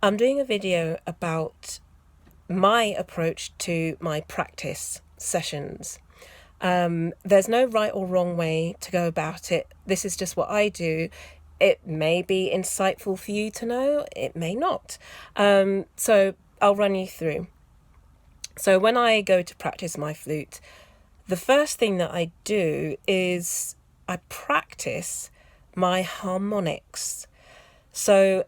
I'm doing a video about my approach to my practice sessions. There's no right or wrong way to go about it. This is just what I do. It may be insightful for you to know, it may not. So I'll run you through. So when I go to practice my flute, the first thing that I do is I practice my harmonics. So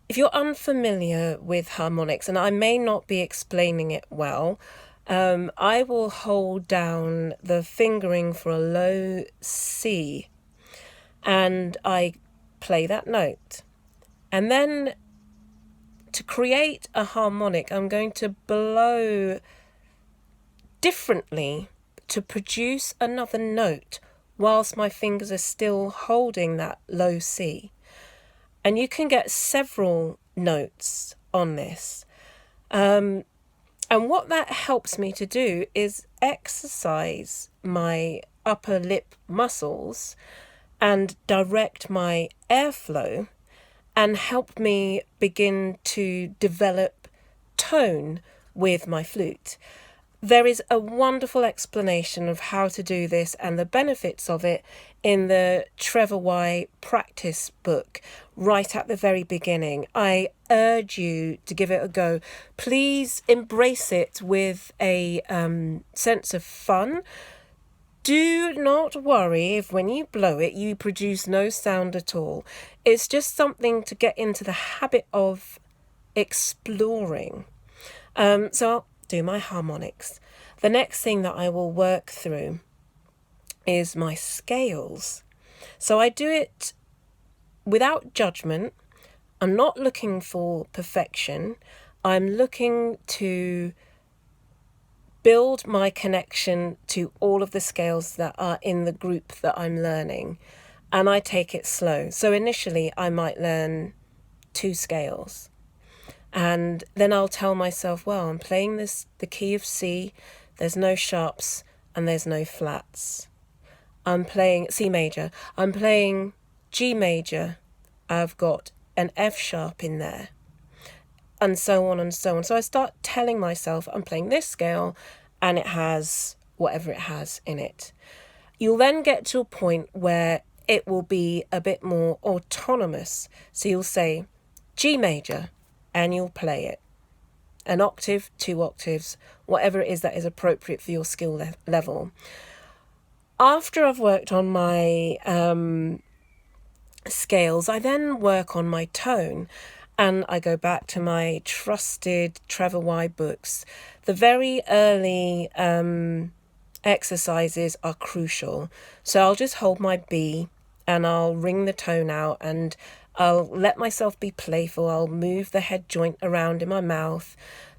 if you're unfamiliar with harmonics, and I may not be explaining it well, I will hold down the fingering for a low C and I play that note. And then to create a harmonic, I'm going to blow differently to produce another note whilst my fingers are still holding that low C. And you can get several notes on this. And what that helps me to do is exercise my upper lip muscles and direct my airflow and help me begin to develop tone with my flute. There is a wonderful explanation of how to do this and the benefits of it in the Trevor Y practice book right at the very beginning. I urge you to give it a go. Please embrace it with a sense of fun. Do not worry if when you blow it you produce no sound at all. It's just something to get into the habit of exploring. So I'll do my harmonics. The next thing that I will work through is my scales. So I do it without judgment. I'm not looking for perfection. I'm looking to build my connection to all of the scales that are in the group that I'm learning. And I take it slow. So initially I might learn 2 scales. And then I'll tell myself, well, I'm playing the key of C, there's no sharps and there's no flats. I'm playing C major, I'm playing G major, I've got an F sharp in there, and so on and so on. So I start telling myself I'm playing this scale and it has whatever it has in it. You'll then get to a point where it will be a bit more autonomous. So you'll say G major, and you'll play it. An octave, 2 octaves, whatever it is that is appropriate for your skill level. After I've worked on my scales, I then work on my tone. And I go back to my trusted Trevor Y books. The very early exercises are crucial. So I'll just hold my B and I'll ring the tone out and I'll let myself be playful. I'll move the head joint around in my mouth,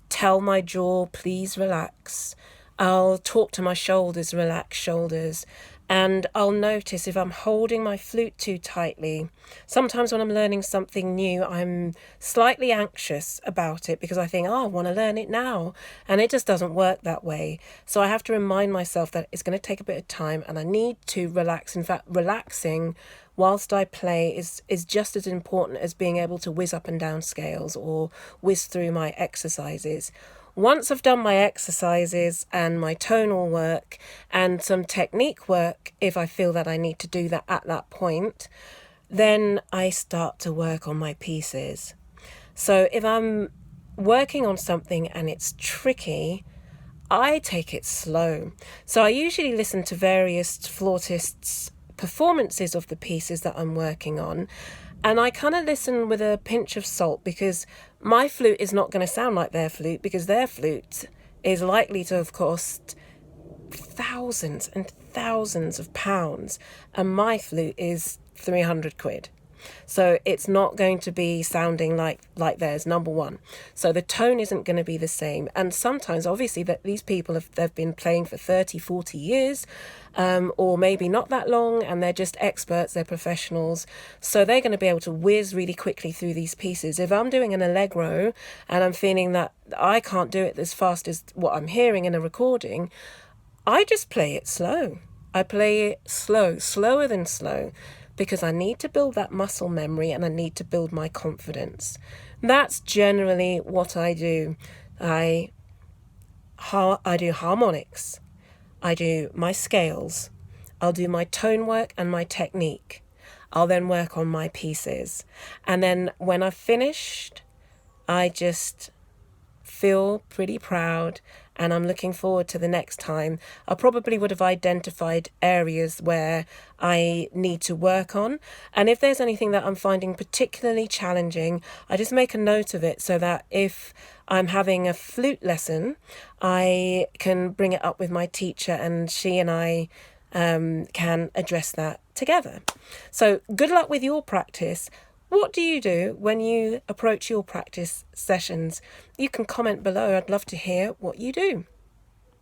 tell my jaw, please relax. I'll talk to my shoulders, relax shoulders. And I'll notice if I'm holding my flute too tightly. Sometimes when I'm learning something new, I'm slightly anxious about it because I think, I want to learn it now. And it just doesn't work that way. So I have to remind myself that it's going to take a bit of time and I need to relax. In fact, relaxing whilst I play is just as important as being able to whiz up and down scales or whiz through my exercises. Once I've done my exercises and my tonal work and some technique work, if I feel that I need to do that at that point, then I start to work on my pieces. So if I'm working on something and it's tricky, I take it slow. So I usually listen to various flautists' performances of the pieces that I'm working on. And I kind of listen with a pinch of salt because my flute is not going to sound like their flute because their flute is likely to have cost thousands and thousands of pounds and my flute is 300 quid. So it's not going to be sounding like theirs, number one. So the tone isn't going to be the same. And sometimes, obviously, that these people they've been playing for 30, 40 years, or maybe not that long, and they're just experts, they're professionals. So they're going to be able to whiz really quickly through these pieces. If I'm doing an allegro and I'm feeling that I can't do it as fast as what I'm hearing in a recording, I just play it slow. I play it slow, slower than slow. because I need to build that muscle memory and I need to build my confidence. That's generally what I do. I do harmonics. I do my scales. I'll do my tone work and my technique. I'll then work on my pieces. And then when I've finished, I just feel pretty proud, and I'm looking forward to the next time. I probably would have identified areas where I need to work on, and if there's anything that I'm finding particularly challenging, I just make a note of it so that if I'm having a flute lesson, I can bring it up with my teacher and she and I can address that together. So good luck with your practice. What do you do when you approach your practice sessions? You can comment below. I'd love to hear what you do.